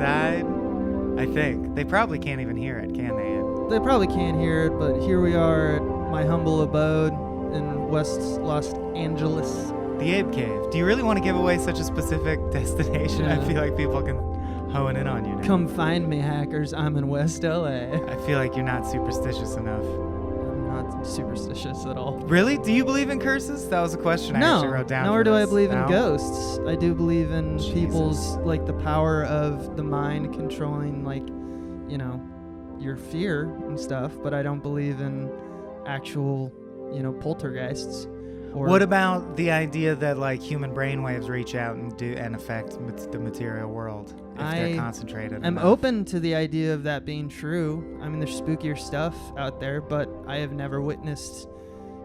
side. I think. They probably can't even hear it, can they? They probably can't hear it, but here we are at my humble abode in West Los Angeles. The Abe Cave. Do you really want to give away such a specific destination? Yeah. I feel like people can hone in on you now. Come find me, hackers. I'm in West LA. I feel like you're not superstitious enough. I'm not superstitious at all. Really? Do you believe in curses? That was a question I actually wrote down. Nor for do I this. believe in No? ghosts. I do believe in Jesus. people's, like, the power of the mind controlling, like, you know, your fear and stuff, but I don't believe in actual, you know, poltergeists. Or What about the idea that like human brainwaves reach out and affect the material world if they're concentrated? I'm enough? open to the idea of that being true. I mean, there's spookier stuff out there, but I have never witnessed,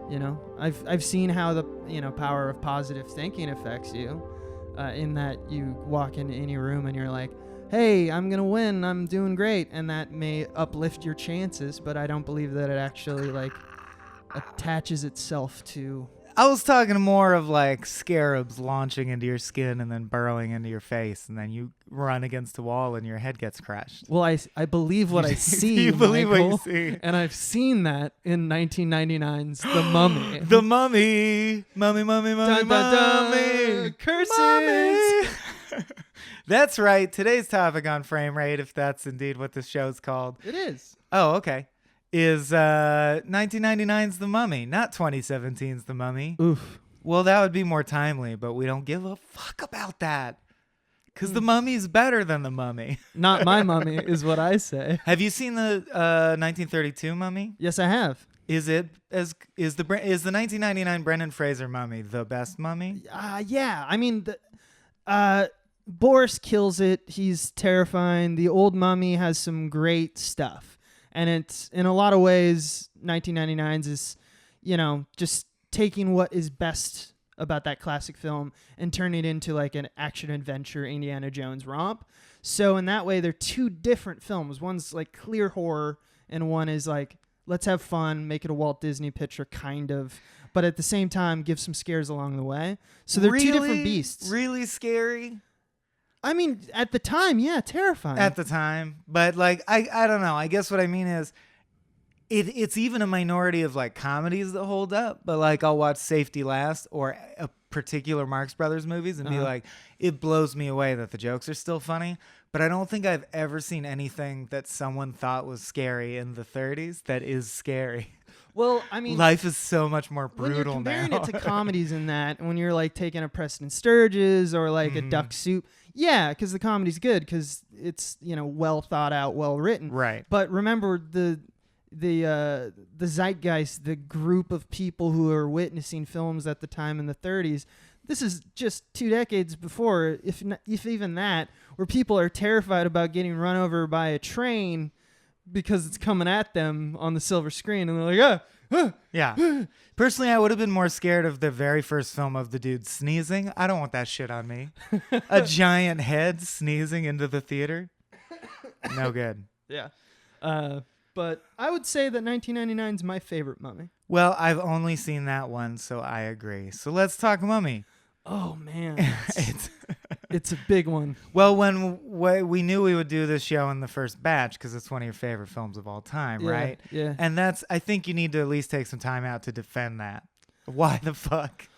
you know, I've seen how the, you know, power of positive thinking affects you, in that you walk into any room and you're like, hey, I'm gonna win, I'm doing great, and that may uplift your chances, but I don't believe that it actually like attaches itself to. I was talking more of like scarabs launching into your skin and then burrowing into your face, and then you run against a wall and your head gets crushed. Well, I believe what I see. You believe Michael, what you see. and I've seen that in 1999's The Mummy. The Mummy. Mummy. Dun, dun, dun. Mummy. Curses. Mummy. That's right. Today's topic on frame rate, if that's indeed what this show's called. It is. Oh, okay. Is 1999's The Mummy, not 2017's The Mummy. Oof. Well, that would be more timely, but we don't give a fuck about that. Because The Mummy's better than The Mummy. Not my mummy is what I say. Have you seen the 1932 Mummy? Yes, I have. Is the 1999 Brendan Fraser Mummy the best mummy? Yeah. I mean, Boris kills it. He's terrifying. The old Mummy has some great stuff. And it's, in a lot of ways, 1999's is, you know, just taking what is best about that classic film and turning it into like an action-adventure Indiana Jones romp. So in that way, they're two different films. One's like clear horror, and one is like, let's have fun, make it a Walt Disney picture, kind of, but at the same time, give some scares along the way. So they're two different beasts. Really scary? I mean, at the time, yeah, terrifying. At the time. But, like, I don't know. I guess what I mean is it's even a minority of, like, comedies that hold up. But, like, I'll watch Safety Last or a particular Marx Brothers movies and be like, it blows me away that the jokes are still funny. But I don't think I've ever seen anything that someone thought was scary in the 30s that is scary. Well, I mean, life is so much more brutal now. When you're comparing it to comedies in that, when you're like taking a Preston Sturges or like a Duck Soup, yeah, because the comedy's good because it's, you know, well thought out, well written. Right. But remember the zeitgeist, the group of people who are witnessing films at the time in the 30s. This is just 2 decades before, if even that, where people are terrified about getting run over by a train because it's coming at them on the silver screen, and they're like, yeah. Personally, I would have been more scared of the very first film of the dude sneezing. I don't want that shit on me. A giant head sneezing into the theater. No good. Yeah. But I would say that 1999 is my favorite Mummy. Well, I've only seen that one, so I agree. So let's talk Mummy. Oh, man. It's a big one. Well, when we knew we would do this show in the first batch because it's one of your favorite films of all time, right? Yeah. And I think you need to at least take some time out to defend that. Why the fuck?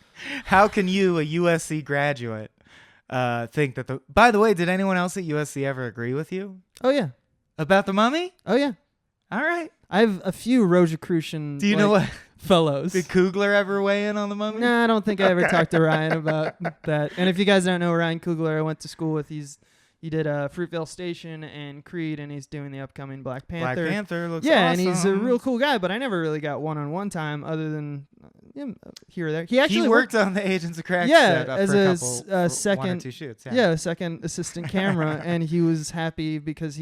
How can you, a USC graduate, think that By the way, did anyone else at USC ever agree with you? Oh, yeah. About The Mummy? Oh, yeah. All right. I have a few Rosicrucian Do you know what? fellows. Did Coogler ever weigh in on The Mummy? No, I don't think I ever talked to Ryan about that. And if you guys don't know Ryan Coogler, I went to school with. He did Fruitvale Station and Creed, and he's doing the upcoming Black Panther. Black Panther looks awesome. awesome. And he's a real cool guy, but I never really got one-on-one time other than here or there. He actually worked on the Agents of Crack set as for a a couple, second, 1 or 2 shoots. Yeah, a second assistant camera, and he was happy because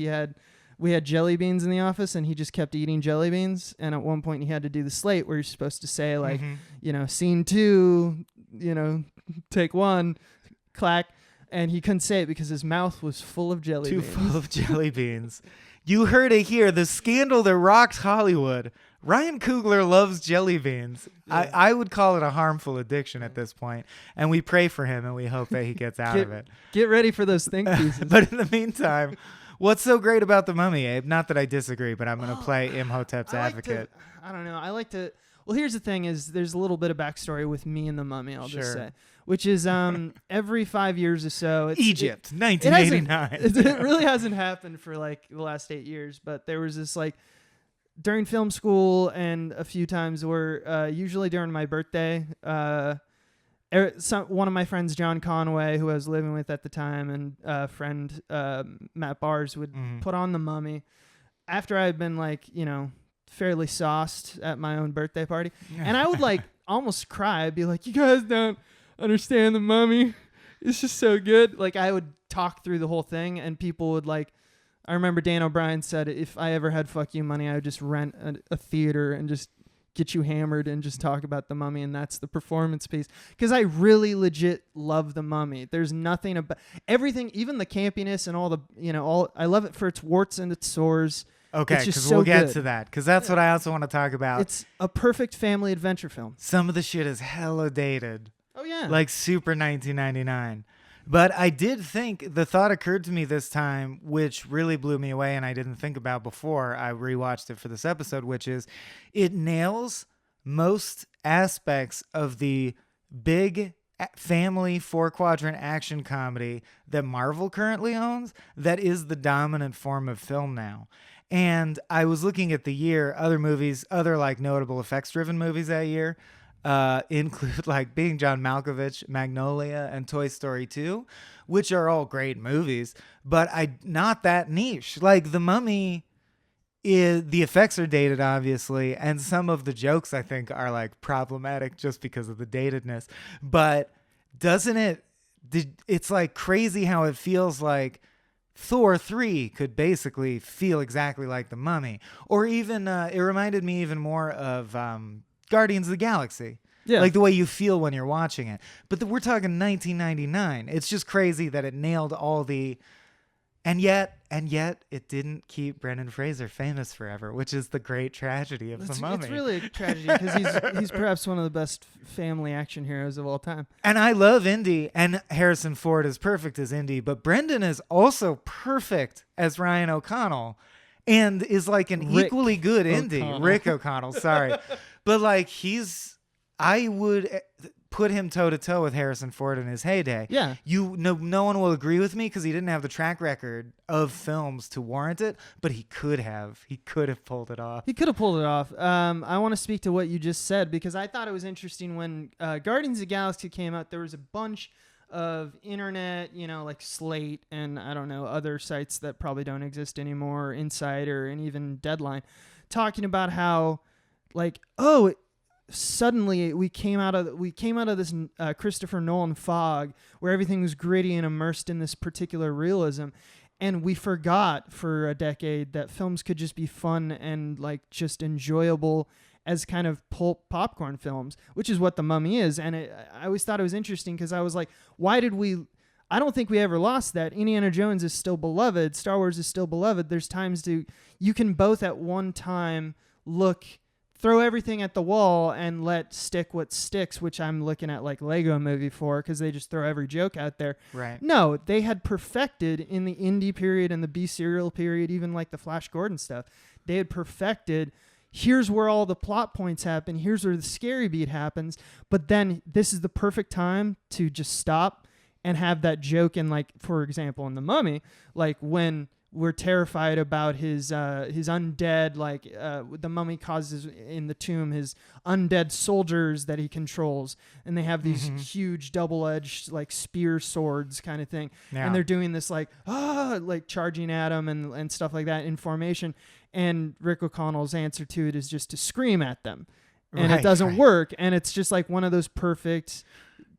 we had jelly beans in the office, and he just kept eating jelly beans. And at one point, he had to do the slate where you're supposed to say, like, you know, scene 2, you know, take 1, clack. and he couldn't say it because his mouth was full of jelly Too beans. full of jelly beans. You heard it here. The scandal that rocked Hollywood. Ryan Coogler loves jelly beans. Yeah. I would call it a harmful addiction at this point, and we pray for him and we hope that he gets out of it. Get ready for those think pieces. But in the meantime, what's so great about the Mummy, Abe? Not that I disagree, but I'm going to play Imhotep's advocate. I don't know. I like to. Well, here's the thing: is there's a little bit of backstory with me and the Mummy. I'll just say, which is every 5 years or so. Egypt, 1989. It really hasn't happened for like the last 8 years, but there was this like during film school and a few times where usually during my birthday, one of my friends, John Conway, who I was living with at the time, and friend Matt Bars would put on the Mummy after I had been like, fairly sauced at my own birthday party. And I would like almost cry. I'd be like, you guys don't understand the Mummy. It's just so good. Like I would talk through the whole thing and people would like, I remember Dan O'Brien said, if I ever had fuck you money, I would just rent a theater and just get you hammered and just talk about the Mummy. And that's the performance piece. Because I really legit love the Mummy. There's nothing about everything, even the campiness and all the, I love it for its warts and its sores. Okay, because we'll get to that. Because that's what I also want to talk about. It's a perfect family adventure film. Some of the shit is hella dated. Oh, yeah. Like super 1999. But I did think, the thought occurred to me this time, which really blew me away and I didn't think about before I rewatched it for this episode, which is it nails most aspects of the big family 4-quadrant action comedy that Marvel currently owns that is the dominant form of film now. And I was looking at the year, other like notable effects-driven movies that year include like Being John Malkovich, Magnolia, and Toy Story 2, which are all great movies, but not that niche. Like The Mummy, the effects are dated, obviously, and some of the jokes I think are like problematic just because of the datedness. But it's like crazy how it feels like Thor 3 could basically feel exactly like The Mummy. Or even, it reminded me even more of Guardians of the Galaxy. Yeah. Like the way you feel when you're watching it. But we're talking 1999. It's just crazy that it nailed all the... And yet it didn't keep Brendan Fraser famous forever, which is the great tragedy of The Mummy. It's really a tragedy because he's perhaps one of the best family action heroes of all time. And I love Indy, and Harrison Ford is perfect as Indy, but Brendan is also perfect as Ryan O'Connell and is like an equally good Indy. Rick O'Connell, sorry. But like I would put him toe-to-toe with Harrison Ford in his heyday. Yeah. No one will agree with me because he didn't have the track record of films to warrant it, but he could have. He could have pulled it off. He could have pulled it off. I want to speak to what you just said because I thought it was interesting when Guardians of the Galaxy came out, there was a bunch of internet, like Slate and I don't know, other sites that probably don't exist anymore, Insider and even Deadline, talking about how like, suddenly we came out of this Christopher Nolan fog where everything was gritty and immersed in this particular realism, and we forgot for a decade that films could just be fun and like just enjoyable as kind of pulp popcorn films, which is what The Mummy is. And I always thought it was interesting because I was like, I don't think we ever lost that. Indiana Jones is still beloved. Star Wars is still beloved. There's times you can both at one time throw everything at the wall and let stick what sticks, which I'm looking at like Lego Movie for because they just throw every joke out there. Right. No, they had perfected in the indie period and the B-serial period, even like the Flash Gordon stuff. They had perfected, here's where all the plot points happen, here's where the scary beat happens, but then this is the perfect time to just stop and have that joke in, like, for example, in The Mummy, like when we're terrified about his undead, like the mummy causes in the tomb his undead soldiers that he controls, and they have these huge double-edged like spear swords kind of thing, and they're doing this like charging at him and stuff like that in formation, and Rick O'Connell's answer to it is just to scream at them, and it doesn't work, and it's just like one of those perfect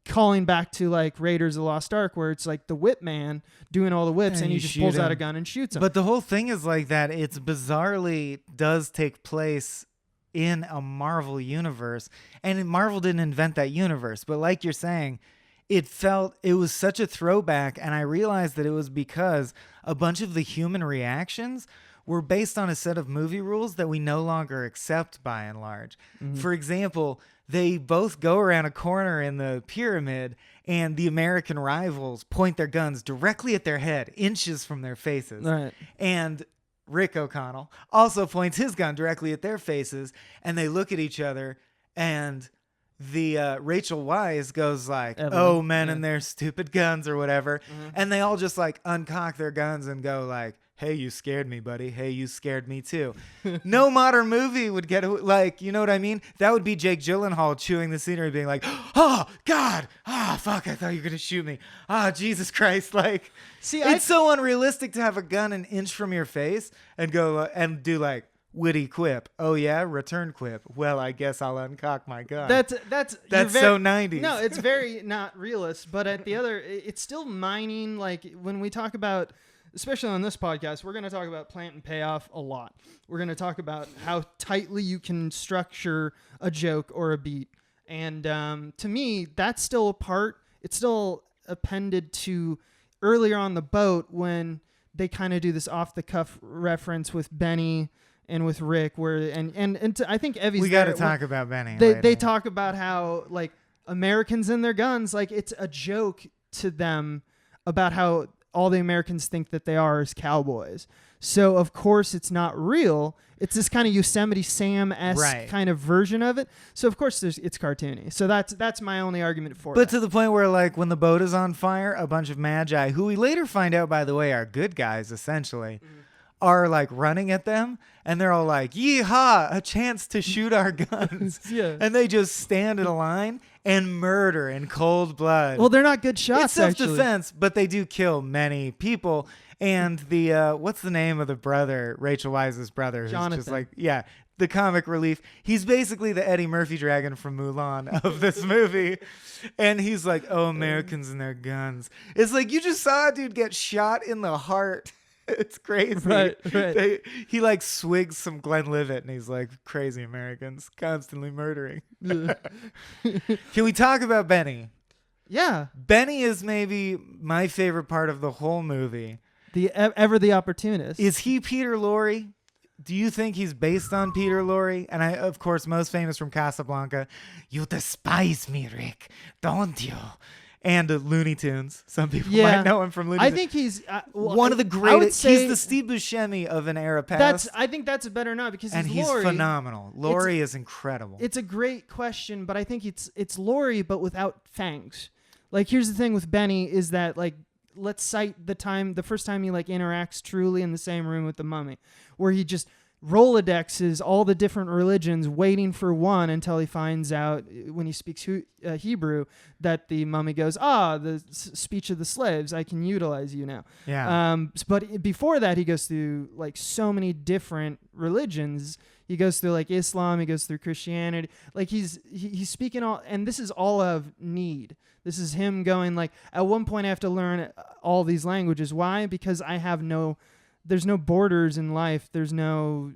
calling back to like Raiders of the Lost Ark where it's like the whip man doing all the whips and he just pulls out a gun and shoots him. But the whole thing is like that. It's bizarrely does take place in a Marvel universe, and Marvel didn't invent that universe. But like you're saying, it was such a throwback, and I realized that it was because a bunch of the human reactions were based on a set of movie rules that we no longer accept by and large. For example, they both go around a corner in the pyramid, and the American rivals point their guns directly at their head, inches from their faces. Right. And Rick O'Connell also points his gun directly at their faces, and they look at each other, and the Rachel Weisz goes like, Evelyn, "Oh, men yeah. and their stupid guns," or whatever. And they all just like uncock their guns and go like, "Hey, you scared me, buddy. Hey, you scared me too." No modern movie would get like, you know what I mean? That would be Jake Gyllenhaal chewing the scenery, being like, "Oh God, fuck, I thought you were gonna shoot me. Jesus Christ!" Like, See, it's so unrealistic to have a gun an inch from your face and go and do like witty quip. "Oh yeah, return quip. Well, I guess I'll uncock my gun." That's so 90s. No, it's very not realist. But at the other, it's still mining. Like when we talk about, especially on this podcast, we're going to talk about plant and payoff a lot. We're going to talk about how tightly you can structure a joke or a beat. And to me, that's still a part. It's still appended to earlier on the boat when they kind of do this off the cuff reference with Benny and with Rick, where I think Evie's. We got to talk about Benny. They talk about how like Americans and their guns, like it's a joke to them about how all the Americans think that they are is cowboys. So of course it's not real. It's this kind of Yosemite Sam-esque kind of version of it. So of course it's cartoony. So that's my only argument for it. But to the point where like when the boat is on fire, a bunch of magi, who we later find out by the way are good guys essentially, are like running at them, and they're all like, "Yeehaw, a chance to shoot our guns." Yeah. And they just stand in a line and murder in cold blood. Well, they're not good shots, it's self-defense, but they do kill many people. And the what's the name of the brother, Rachel Weisz's brother, who's Jonathan. just like, the comic relief. He's basically the Eddie Murphy dragon from Mulan of this movie. And he's like, "Oh, Americans and their guns." It's like, you just saw a dude get shot in the heart. It's crazy. Right. He like swigs some Glenlivet, and he's like, "Crazy Americans constantly murdering." Can we talk about Benny? Yeah. Benny is maybe my favorite part of the whole movie. Ever the opportunist. Is he Peter Lorre? Do you think he's based on Peter Lorre? And I, of course, most famous from Casablanca. "You despise me, Rick, don't you?" And Looney Tunes. Some people might know him from Looney Tunes. I think he's one of the greatest. He's the Steve Buscemi of an era past. I think that's a better nod because he's Lorre. Phenomenal. Lorre is incredible. It's a great question, but I think it's Lorre, but without fangs. Like, here's the thing with Benny is that, like, let's cite the first time he like interacts truly in the same room with the mummy, where he just Rolodexes all the different religions, waiting for one until he finds out when he speaks Hebrew that the mummy goes, the speech of the slaves, I can utilize you now. Yeah. But before that, he goes through like so many different religions. He goes through like Islam, he goes through Christianity. Like he's speaking all, and this is all of need. This is him going like, at one point I have to learn all these languages. Why? Because there's no borders in life. There's no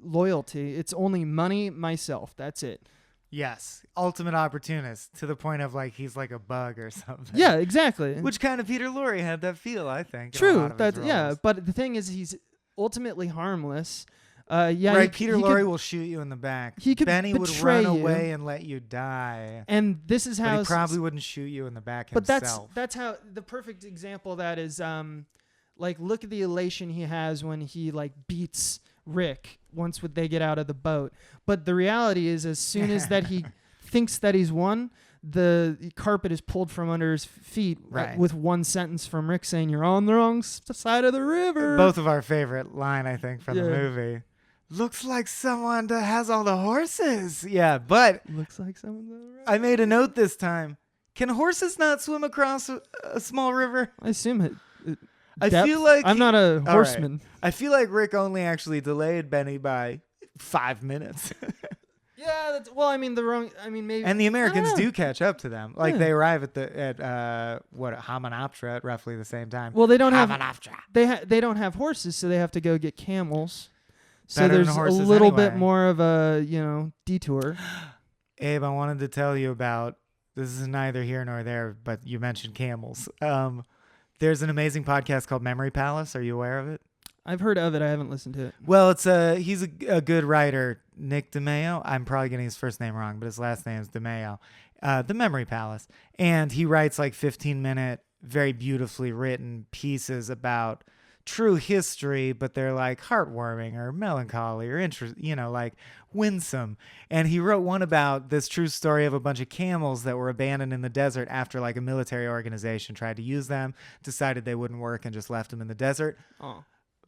loyalty. It's only money, myself. That's it. Yes. Ultimate opportunist, to the point of like he's like a bug or something. Yeah, exactly. Which kind of Peter Lorre had that feel, I think. True. But the thing is, he's ultimately harmless. Right, Peter Lorre will shoot you in the back. Benny would run away and let you die. And this is how he probably wouldn't shoot you in the back himself. But that's how the perfect example of that is like, look at the elation he has when he like beats Rick once they get out of the boat. But the reality is, as soon as that he thinks that he's won, the carpet is pulled from under his feet with one sentence from Rick saying, "You're on the wrong side of the river." Both of our favorite line, I think, from the movie. "Looks like someone that has all the horses." Yeah, but looks like someone. I made a note this time. Can horses not swim across a small river? I assume it. I feel like I'm not a horseman. Right. I feel like Rick only actually delayed Benny by 5 minutes. Yeah, maybe. And the Americans do catch up to them. Like they arrive at Hamunaptra at roughly the same time. Well, they don't have they don't have horses, so they have to go get camels. So there's a little bit more of a detour. Abe, I wanted to tell you about This is neither here nor there, but you mentioned camels. There's an amazing podcast called Memory Palace. Are you aware of it? I've heard of it. I haven't listened to it. Well, he's a good writer, Nick DeMeo. I'm probably getting his first name wrong, but his last name is DeMeo. The Memory Palace. And he writes like 15-minute, very beautifully written pieces about true history, but they're like heartwarming or melancholy or like winsome. And he wrote one about this true story of a bunch of camels that were abandoned in the desert after like a military organization tried to use them, decided they wouldn't work, and just left them in the desert. Oh.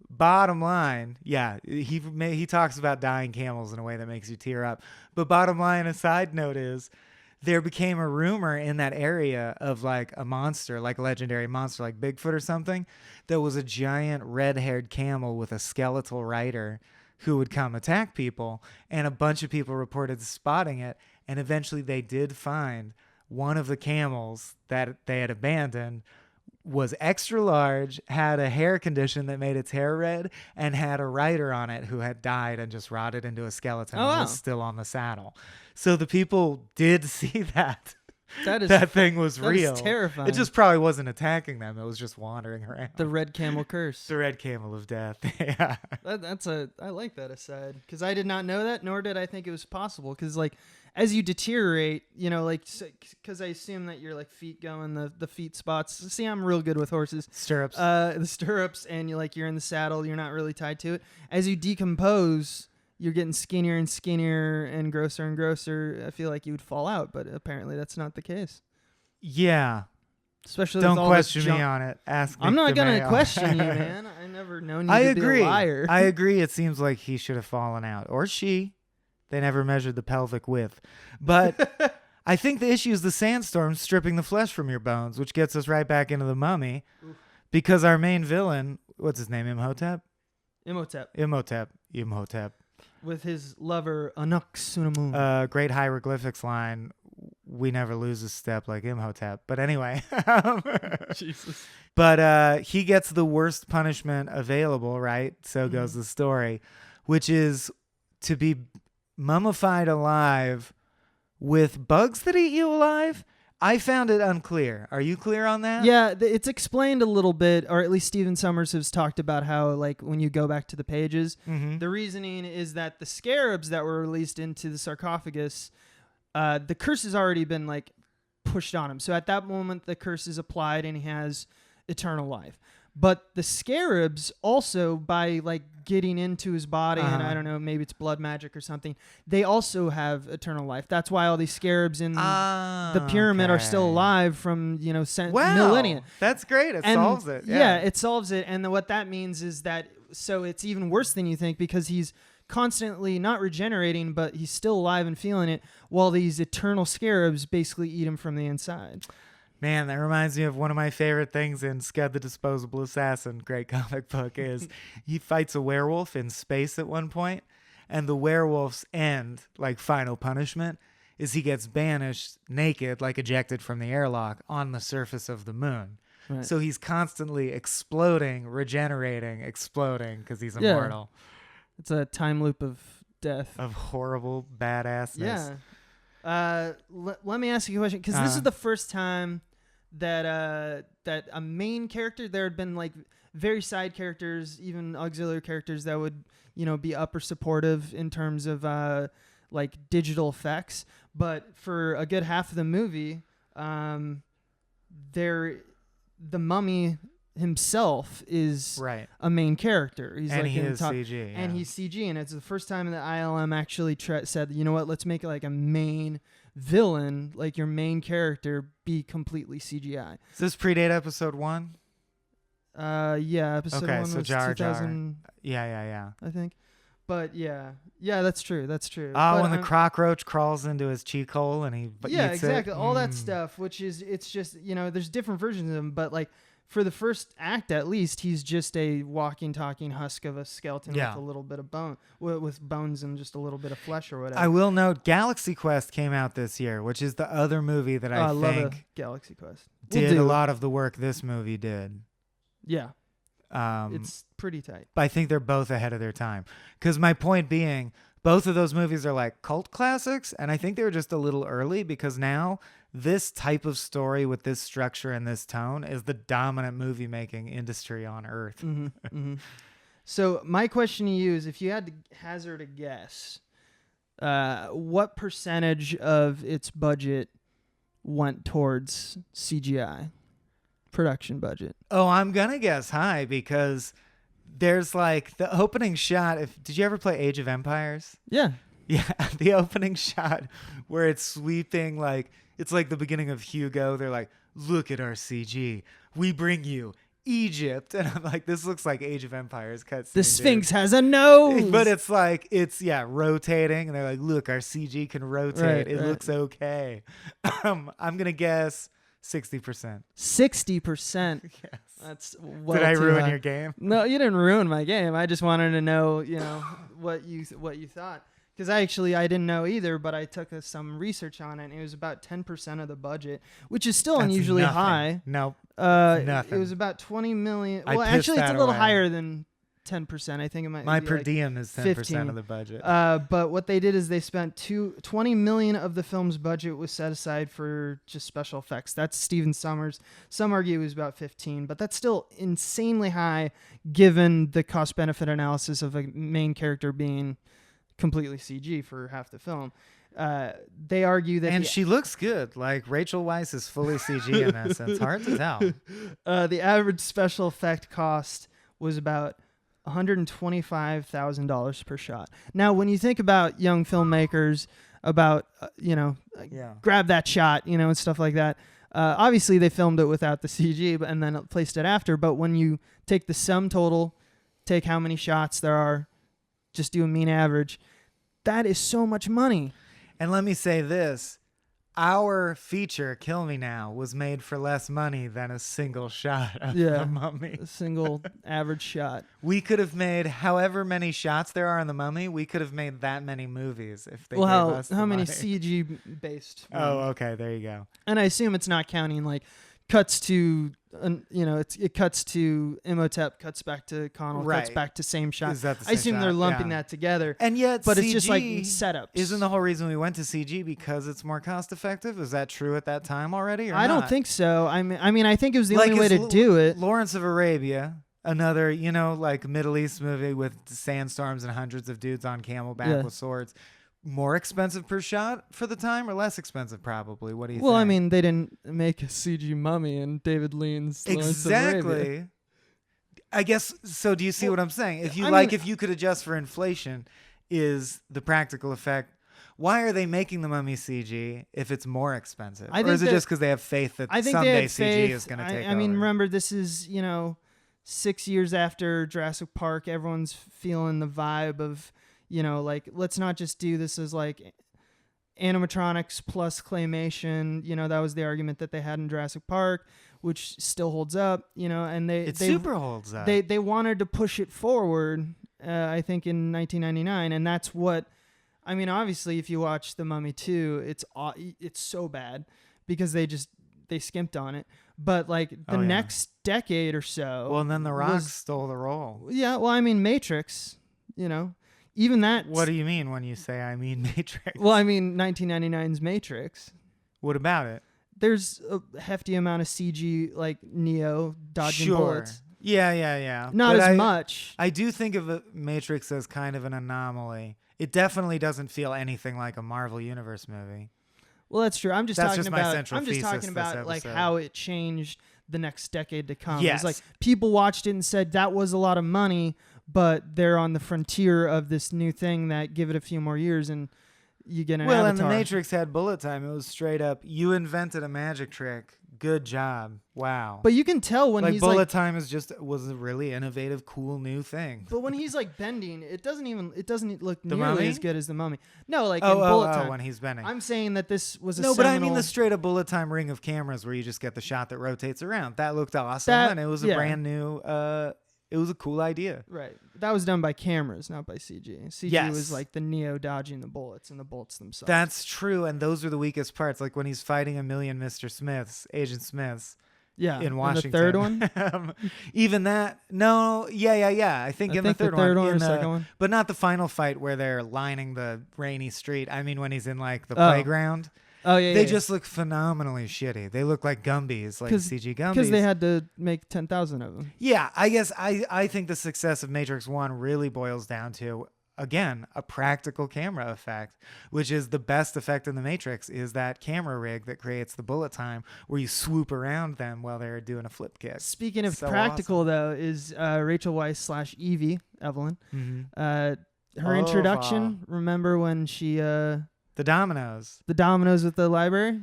Bottom line, yeah, he talks about dying camels in a way that makes you tear up. But bottom line, a side note is, there became a rumor in that area of like a monster, like a legendary monster, like Bigfoot or something, that was a giant red-haired camel with a skeletal rider who would come attack people. And a bunch of people reported spotting it. And eventually they did find one of the camels that they had abandoned was extra large, had a hair condition that made its hair red, and had a rider on it who had died and just rotted into a skeleton and was still on the saddle. So the people did see that. That thing was real. Is terrifying. It just probably wasn't attacking them. It was just wandering around. The red camel curse. The red camel of death. Yeah. I like that aside, because I did not know that, nor did I think it was possible. Because like, as you deteriorate, because I assume that your like feet go in the feet spots. See, I'm real good with horses. Stirrups. The stirrups, and you're in the saddle. You're not really tied to it. As you decompose, you're getting skinnier and skinnier and grosser. I feel like you would fall out, but apparently that's not the case. Yeah. Especially don't with all question this me on it. Ask. I'm not going to question you, man. I never known you I to agree. be a liar. I agree. It seems like he should have fallen out, or she. They never measured the pelvic width. But I think the issue is the sandstorm stripping the flesh from your bones, which gets us right back into the Mummy. Oof. Because our main villain, what's his name, Imhotep? Imhotep. With his lover, Anuk-Sunamun. Great hieroglyphics line, we never lose a step like Imhotep. But anyway. Jesus. But he gets the worst punishment available, right? So goes the story, which is to be mummified alive with bugs that eat you alive. I found it unclear. Are you clear on that? Yeah, it's explained a little bit, or at least Stephen Sommers has talked about how, like, when you go back to the pages, the reasoning is that the scarabs that were released into the sarcophagus, the curse has already been, like, pushed on him. So at that moment, the curse is applied and he has eternal life. But the scarabs also, by like getting into his body, and I don't know, maybe it's blood magic or something, they also have eternal life. That's why all these scarabs in the pyramid are still alive from, millennia. That's great. It solves it. Yeah, it solves it. And what that means is that, so it's even worse than you think, because he's constantly not regenerating, but he's still alive and feeling it, while these eternal scarabs basically eat him from the inside. Man, that reminds me of one of my favorite things in Scud the Disposable Assassin, great comic book, is he fights a werewolf in space at one point, and the werewolf's end, like final punishment, is he gets banished naked, like ejected from the airlock, on the surface of the moon. Right. So he's constantly exploding, regenerating, exploding, because he's immortal. It's a time loop of death. Of horrible badassness. Yeah. Let me ask you a question, because this is the first time that a main character, there had been like very side characters, even auxiliary characters that would be upper supportive in terms of like digital effects, but for a good half of the movie, the Mummy himself is a main character. He's he is CG, and he's CG, and it's the first time that ILM actually said, you know what, let's make it like a main villain, like your main character be completely CGI. Does this predate episode 1? Yeah, episode 1 so was Jar 2000. Yeah. I think. But yeah, that's true. Oh, when the cockroach crawls into his cheek hole and he eats exactly. it. All that stuff, which is, it's just, there's different versions of him, but like for the first act, at least, he's just a walking, talking husk of a skeleton with a little bit of bone, with bones and just a little bit of flesh or whatever. I will note, Galaxy Quest came out this year, which is the other movie that I love think Galaxy Quest did a lot of the work this movie did. Yeah. It's pretty tight. But I think they're both ahead of their time. Because my point being, both of those movies are like cult classics, and I think they were just a little early, because now this type of story with this structure and this tone is the dominant movie making industry on earth. Mm-hmm, mm-hmm. So my question to you is, if you had to hazard a guess, what percentage of its budget went towards CGI production budget? Oh, I'm gonna guess high because there's like the opening shot. Did you ever play Age of Empires? Yeah. Yeah, the opening shot where it's sweeping, like it's like the beginning of Hugo. They're like, "Look at our CG. We bring you Egypt," and I'm like, "This looks like Age of Empires cutscene." The Sphinx has a nose, but it's like it's rotating, and they're like, "Look, our CG can rotate. It looks okay." I'm gonna guess 60%. 60%. Yes. That's Did I ruin your game? No, you didn't ruin my game. I just wanted to know, what you thought. Because I didn't know either, but I took some research on it, and it was about 10% of the budget, which is still unusually high. Nope. It was about 20 million. Well, actually, it's a little higher than 10%. I think it might. My be per like diem is 10% 15. of the budget. But what they did is they spent 20 million of the film's budget was set aside for just special effects. That's Steven Sommers. Some argue it was about 15, but that's still insanely high given the cost-benefit analysis of a main character being completely CG for half the film. They argue that... And she looks good. Like, Rachel Weisz is fully CG in this. It's hard to tell. The average special effect cost was about $125,000 per shot. Now, when you think about young filmmakers, about, grab that shot, and stuff like that, obviously they filmed it without the CG and then placed it after. But when you take the sum total, take how many shots there are, just do a mean average, that is so much money. And let me say this. Our feature, Kill Me Now, was made for less money than a single shot of the Mummy. A single average shot. We could have made however many shots there are in the Mummy. We could have made that many movies if they gave us the how many money. CG based? Oh, okay, there you go. And I assume it's not counting like cuts to, it cuts to Imhotep, cuts back to Connell, cuts back to same shot. Is that the I same assume shot? they're lumping that together. And yet, but CG it's just like setups. Isn't the whole reason we went to CG because it's more cost effective? Is that true at that time already? Or I don't think so. I mean, I think it was the only way to do it. Lawrence of Arabia, another, like Middle East movie with sandstorms and hundreds of dudes on camelback with swords. More expensive per shot for the time, or less expensive probably? What do you think? Well, I mean, they didn't make a CG mummy in David Lean's Lawrence of Arabia. Exactly. I guess so. Do you see what I'm saying? If you if you could adjust for inflation, is the practical effect? Why are they making the Mummy CG if it's more expensive? Or is it just because they have faith that someday CG is going to take over? I mean, remember, this is 6 years after Jurassic Park. Everyone's feeling the vibe of let's not just do this as like animatronics plus claymation. That was the argument that they had in Jurassic Park, which still holds up. And they super holds up. They wanted to push it forward. I think in 1999, and that's what. I mean, obviously, if you watch The Mummy 2, it's so bad because they skimped on it. But like the next decade or so. Well, and then The Rock stole the role. Yeah. Well, I mean, Matrix. Even that. What do you mean when you say I mean Matrix? Well, I mean 1999's Matrix. What about it? There's a hefty amount of CG, like Neo dodging bullets. Yeah. Not as much. I do think of Matrix as kind of an anomaly. It definitely doesn't feel anything like a Marvel Universe movie. Well, that's true. I'm just talking thesis about like how it changed the next decade to come. Yes. It's like people watched it and said that was a lot of money, but they're on the frontier of this new thing that give it a few more years and you get an Avatar. And the Matrix had bullet time. It was straight up, you invented a magic trick. Good job. Wow. But you can tell when he's bullet time was a really innovative, cool new thing. But when he's like bending, it doesn't look nearly Mummy? as good as the Mummy. No, like in bullet time. When he's bending. I'm saying that this was but I mean the straight up bullet time ring of cameras where you just get the shot that rotates around. That looked awesome, and it was a brand new. It was a cool idea. Right. That was done by cameras, not by CG. CG was like the Neo dodging the bullets and the bullets themselves. That's true, and those are the weakest parts. Like when he's fighting a million Agent Smiths. Yeah, in Washington. The third one? Even that? No, yeah. I think in the third one. Or second one. But not the final fight where they're lining the rainy street. I mean when he's in like the playground. Oh yeah, They yeah. just look phenomenally shitty. They look like Gumbies, like 'Cause- CG Gumbies. because they had to make 10,000 of them. Yeah, I guess I think the success of Matrix 1 really boils down to, again, a practical camera effect, which is the best effect in the Matrix is that camera rig that creates the bullet time where you swoop around them while they're doing a flip kick. Speaking of So practical, though, is Rachel Weisz / Evie, Evelyn. Mm-hmm. Her introduction, remember when she... The dominoes, the dominoes with the library?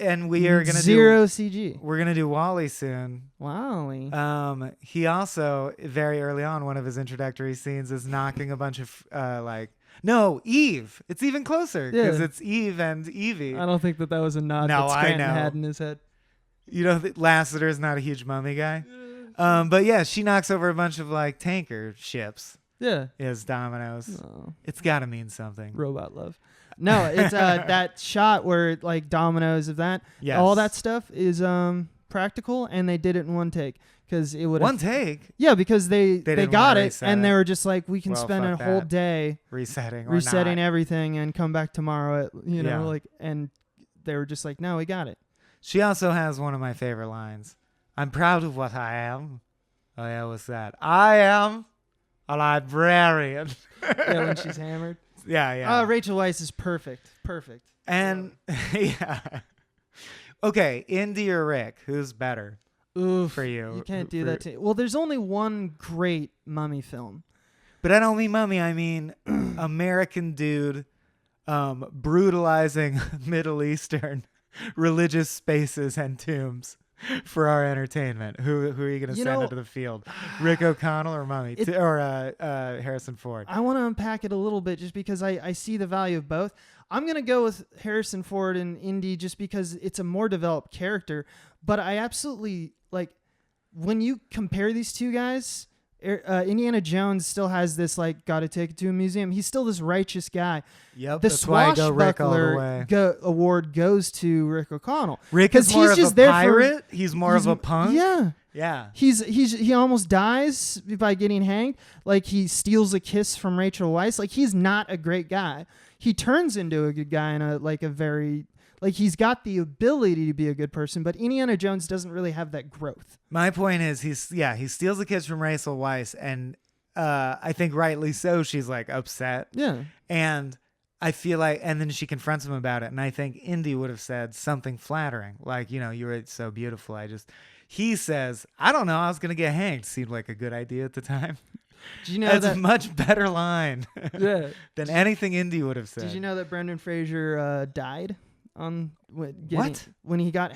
and we are going to Zero CG. We're going to do Wally soon. Wally. He also, very early on, one of his introductory scenes is knocking a bunch of, no, Eve. It's even closer because it's Eve and Evie. I don't think that was a nod No, that Scranton I know. had in his head. You know, Lassiter is not a huge mummy guy. But yeah, she knocks over a bunch of like tanker ships. Yeah. Is dominoes. Oh, It's got to mean something. robot love. No, it's that shot where like dominoes of that. Yes. All that stuff is practical, and they did it in one take because it would One take Yeah, because they didn't got wanna it, reset and it. they were just like, we can Well, spend a fuck whole that. day resetting resetting or not. everything and come back tomorrow. At, Yeah. like, and they were just like, no, we got it. She also has one of my favorite lines. I'm proud of what I am. Oh yeah, what's that? I am a librarian. Yeah, when she's hammered. Yeah. Rachel Weisz is perfect. Perfect. And yeah. Okay, Indy or Rick, who's better Oof, for you? You can't do that to. Well, there's only one great mummy film. But I don't mean mummy. I mean American dude brutalizing Middle Eastern religious spaces and tombs for our entertainment. Who are you going to send into the field? Rick O'Connell or Mummy? Or Harrison Ford? I want to unpack it a little bit just because I see the value of both. I'm going to go with Harrison Ford and Indy just because it's a more developed character. But I absolutely, like, when you compare these two guys, Indiana Jones still has this, like, got to take it to a museum. He's still this righteous guy. Yep, The that's why I go Rick all the Swashbuckler way. Award goes to Rick O'Connell. Rick is more he's of just a there pirate. He's more of a punk. Yeah. Yeah. He almost dies by getting hanged. Like, he steals a kiss from Rachel Weisz. Like, he's not a great guy. He turns into a good guy in a very, like, he's got the ability to be a good person, but Indiana Jones doesn't really have that growth. My point is he steals the kiss from Rachel Weisz, and I think rightly so. She's like upset. Yeah. And I feel like, and then she confronts him about it. And I think Indy would have said something flattering, like, you were so beautiful. He says, I don't know, I was going to get hanged. Seemed like a good idea at the time. Did you know That's that a much better line Yeah. than anything Indy would have said. Did you know that Brendan Fraser died on What? when he got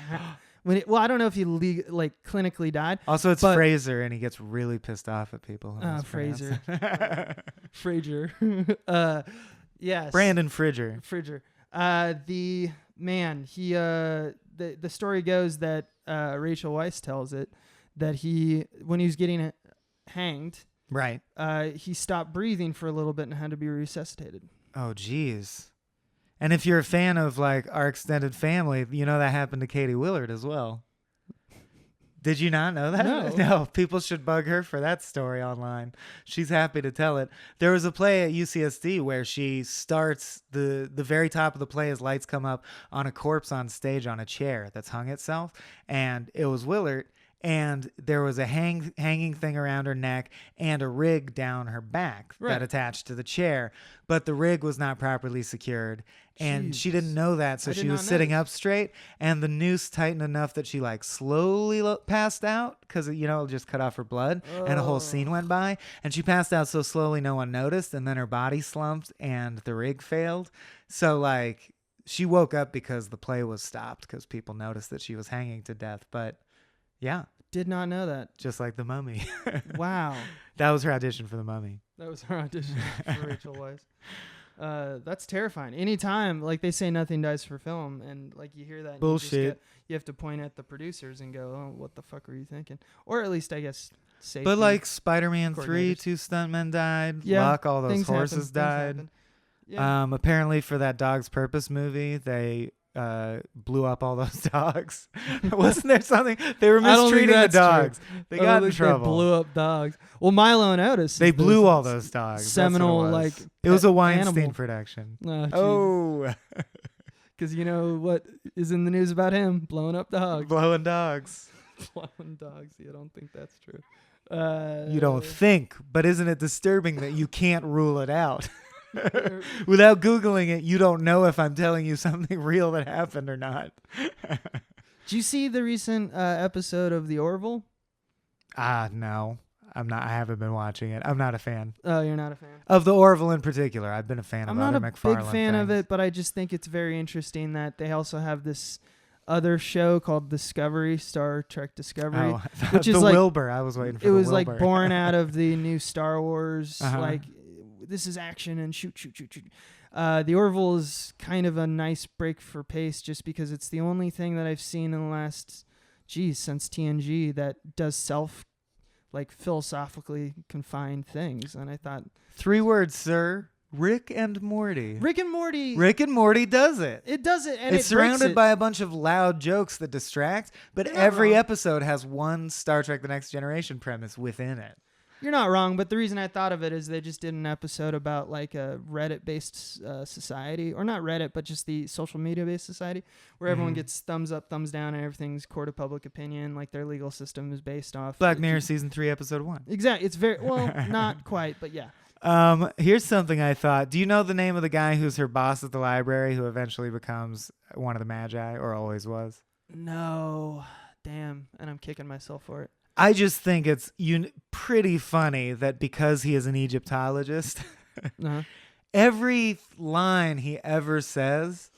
well, I don't know if he clinically died. Also, it's but- Fraser, and he gets really pissed off at people. who mispronounce Fraser. it. Fraser. Yes. Brandon Fridger. Fraser. The story goes that Rachel Weisz tells it that when he was getting hanged, Right. he stopped breathing for a little bit and had to be resuscitated. Oh, geez. And if you're a fan of like our extended family, that happened to Katie Willard as well. Did you not know that? No. No, people should bug her for that story online. She's happy to tell it. There was a play at UCSD where she starts, the very top of the play as lights come up on a corpse on stage on a chair that's hung itself. And it was Willard. And there was a hanging thing around her neck and a rig down her back that attached to the chair. But the rig was not properly secured. And she didn't know that. So she was sitting up straight. And the noose tightened enough that she like slowly passed out because, it just cut off her blood. And a whole scene went by. And she passed out so slowly no one noticed. And then her body slumped and the rig failed. So like she woke up because the play was stopped because people noticed that she was hanging to death. But... yeah. Did not know that. Just like the Mummy. Wow. That was her audition for the Mummy. That was her audition for Rachel Weisz. That's terrifying. Anytime, like, they say nothing dies for film, and like you hear that, and Bullshit. you have to point at the producers and go, "Oh, what the fuck were you thinking?" Or at least, I guess, safety. But like Spider-Man 3, coordinators. 2 stuntmen died. Yeah, Luck, all those things horses happen, died. Yeah. Apparently for that Dog's Purpose movie, they blew up all those dogs. Wasn't there something? They were mistreating the dogs. They got in trouble. They blew up dogs. Well, Milo and Otis. They blew all those dogs. Seminal, That's what it was. like, It was a pet Weinstein animal. production. Oh, Oh. Because you know what is in the news about him? Blowing up dogs. Blowing dogs. Blowing dogs. I don't think that's true. You don't think, but isn't it disturbing that you can't rule it out? Without Googling it, you don't know if I'm telling you something real that happened or not. Did you see the recent episode of The Orville? No. I'm not. I haven't been watching it. I'm not a fan. Oh, you're not a fan? Of The Orville in particular. I've been a fan I'm of other not a McFarlane big fan of things. it, but I just think it's very interesting that they also have this other show called Discovery, Star Trek Discovery, Oh, which the is like Wilbur. I was waiting for it the was Wilbur. like born out of the new Star Wars. Uh-huh. Like this is action and shoot. The Orville is kind of a nice break for pace, just because it's the only thing that I've seen in the last, since TNG that does philosophically confined things. And I thought 3 words, sir. Rick and Morty. Rick and Morty. Rick and Morty does it. It does it, and It's it breaks surrounded it. by a bunch of loud jokes that distract, but You're not every wrong. episode has one Star Trek The Next Generation premise within it. You're not wrong, but the reason I thought of it is they just did an episode about like a Reddit-based society, or not Reddit, but just the social media-based society, where everyone gets thumbs up, thumbs down, and everything's court of public opinion. Like their legal system is based off Black Mirror Season 3, Episode 1. Exactly. It's very well, not quite, but yeah. Here's something I thought. Do you know the name of the guy who's her boss at the library who eventually becomes one of the Magi, or always was? No, damn, and I'm kicking myself for it. I just think it's pretty funny that because he is an Egyptologist, Uh-huh. every line he ever says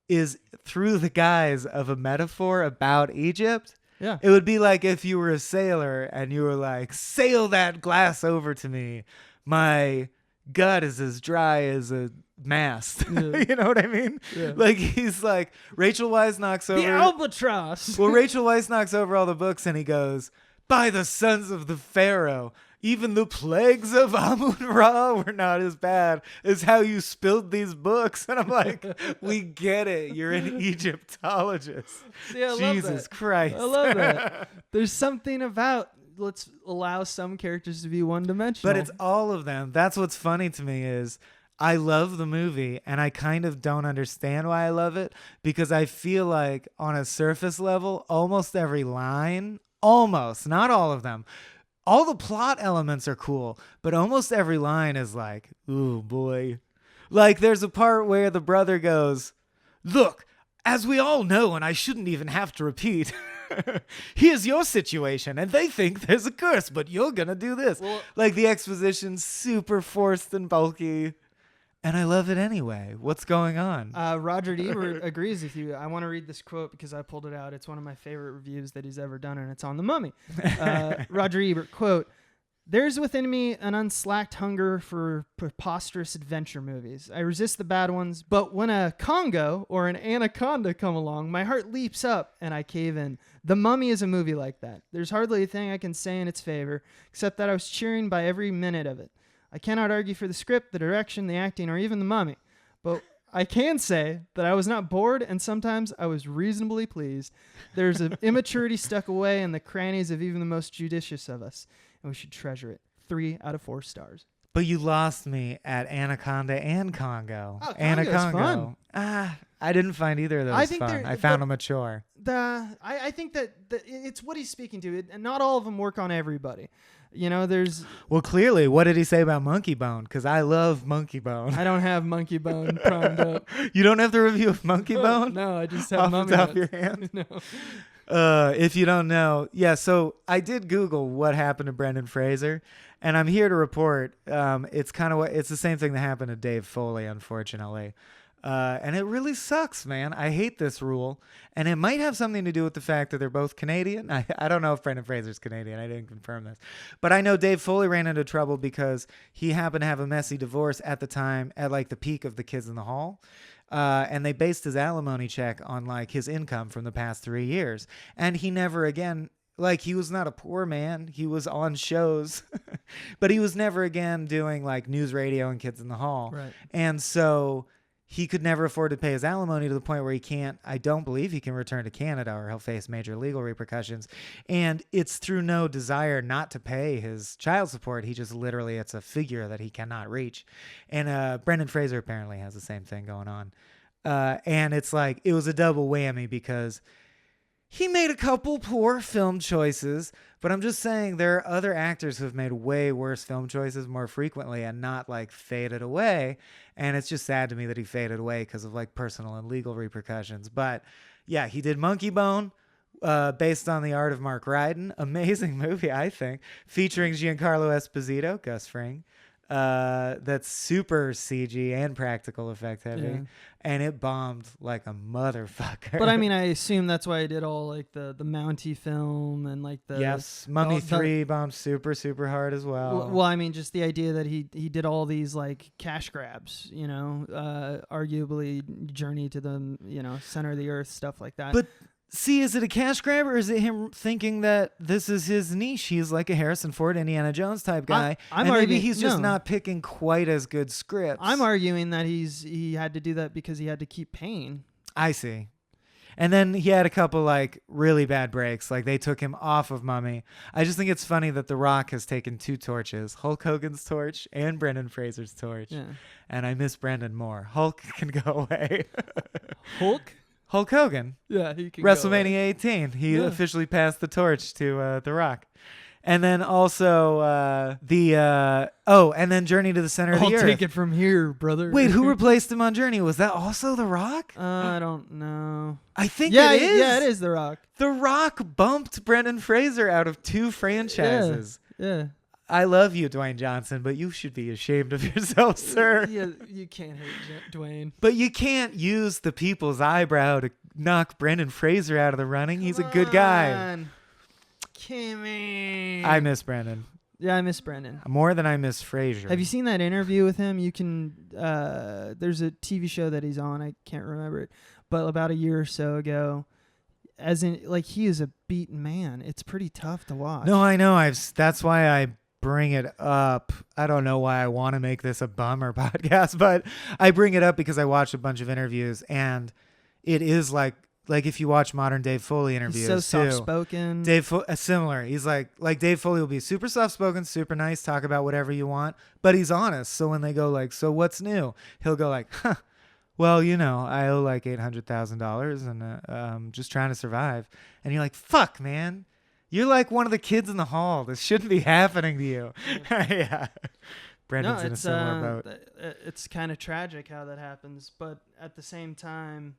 is through the guise of a metaphor about Egypt. Yeah. It would be like if you were a sailor and you were like, sail that glass over to me. My gut is as dry as a mast. Yeah. You know what I mean? Yeah. Like he's like, Rachel Weisz knocks over. The albatross. Well, Rachel Weisz knocks over all the books and he goes, by the sons of the Pharaoh, even the plagues of Amun-Ra were not as bad as how you spilled these books. And I'm like, we get it. You're an Egyptologist. See, I love Jesus that. Christ. I love that. There's something about let's allow some characters to be one-dimensional. But it's all of them. That's what's funny to me is I love the movie and I kind of don't understand why I love it, because I feel like on a surface level, almost every line, not all of them, all the plot elements are cool, but almost every line is like, ooh, boy. Like there's a part where the brother goes, look, as we all know, and I shouldn't even have to repeat, here's your situation, and they think there's a curse, but you're gonna do this. Well, like the exposition's super forced and bulky, and I love it anyway. What's going on? Roger Ebert agrees with you. I want to read this quote because I pulled it out. It's one of my favorite reviews that he's ever done, and it's on The Mummy. Roger Ebert, quote, "There's within me an unslacked hunger for preposterous adventure movies. I resist the bad ones, but when a Congo or an anaconda come along, my heart leaps up and I cave in. The Mummy is a movie like that. There's hardly a thing I can say in its favor, except that I was cheering by every minute of it. I cannot argue for the script, the direction, the acting, or even the Mummy, but I can say that I was not bored, and sometimes I was reasonably pleased. There's an immaturity stuck away in the crannies of even the most judicious of us, and we should treasure it. 3 out of 4 stars. But you lost me at Anaconda and Congo. Oh, Congo's fun. I didn't find either of those I think fun. I found them mature. I think that it's what he's speaking to, and not all of them work on everybody. You know, there's... Well, clearly, what did he say about Monkey Bone? Because I love Monkey Bone. I don't have Monkey Bone primed up. You don't have the review of Monkey Bone? No, I just have Off Mummy the top of nuts. your hand? No. If you don't know, yeah, so I did Google what happened to Brendan Fraser, and I'm here to report it's the same thing that happened to Dave Foley, unfortunately. And it really sucks, man. I hate this rule. And it might have something to do with the fact that they're both Canadian. I don't know if Brendan Fraser's Canadian. I didn't confirm this. But I know Dave Foley ran into trouble because he happened to have a messy divorce at the time, at like the peak of The Kids in the Hall. And they based his alimony check on like his income from the past 3 years. And he never again, like he was not a poor man. He was on shows, but he was never again doing like news radio and Kids in the Hall. Right. And so he could never afford to pay his alimony to the point where I don't believe he can return to Canada or he'll face major legal repercussions. And it's through no desire not to pay his child support. He just literally, it's a figure that he cannot reach. And Brendan Fraser apparently has the same thing going on. And it's like, it was a double whammy because he made a couple poor film choices, but I'm just saying there are other actors who have made way worse film choices more frequently and not like faded away. And it's just sad to me that he faded away because of like personal and legal repercussions. But yeah, he did Monkey Bone, based on the art of Mark Ryden. Amazing movie, I think, featuring Giancarlo Esposito, Gus Fring. That's super CG and practical effect heavy, Yeah. and it bombed like a motherfucker. But I mean, I assume that's why I did all like the Mountie film and like the yes, Mummy the- 3 bombed super hard as well. Well, I mean, just the idea that he did all these like cash grabs, arguably Journey to the center of the earth, stuff like that. But see, is it a cash grab or is it him thinking that this is his niche? He's like a Harrison Ford, Indiana Jones type guy. I'm and maybe arguing- he's just no. not picking quite as good scripts. I'm arguing that he had to do that because he had to keep paying. I see. And then he had a couple like really bad breaks. Like they took him off of Mummy. I just think it's funny that The Rock has taken two torches, Hulk Hogan's torch and Brendan Fraser's torch. Yeah. And I miss Brendan more. Hulk can go away. Hulk? Hulk Hogan. Yeah, he can WrestleMania 18. He Yeah. officially passed the torch to The Rock. And then also and then Journey to the Center of I'll the Earth. take it from here, brother. Wait, who replaced him on Journey? Was that also The Rock? I don't know. I think Yeah, it is. yeah, it is The Rock. The Rock bumped Brendan Fraser out of two franchises. Yeah. I love you, Dwayne Johnson, but you should be ashamed of yourself, sir. Yeah, you can't hate Dwayne. But you can't use the people's eyebrow to knock Brendan Fraser out of the running. He's a good guy. Kimmy. I miss Brendan Yeah, I miss Brendan. more than I miss Fraser. Have you seen that interview with him? You can. There's a TV show that he's on. I can't remember it, but about a year or so ago, as in like he is a beaten man. It's pretty tough to watch. No, I know. That's why I bring it up. I don't know why I want to make this a bummer podcast, but I bring it up because I watched a bunch of interviews, and it is like if you watch modern Dave Foley interviews, he's so too. soft-spoken. Similar. He's like Dave Foley will be super soft-spoken, super nice, talk about whatever you want, but he's honest. So when they go like, so what's new? He'll go like, huh, well, I owe like $800,000 and just trying to survive. And you're like, fuck, man. You're like one of the kids in the hall. This shouldn't be happening to you. Yeah. Brendan's in a similar boat. It's kind of tragic how that happens, but at the same time,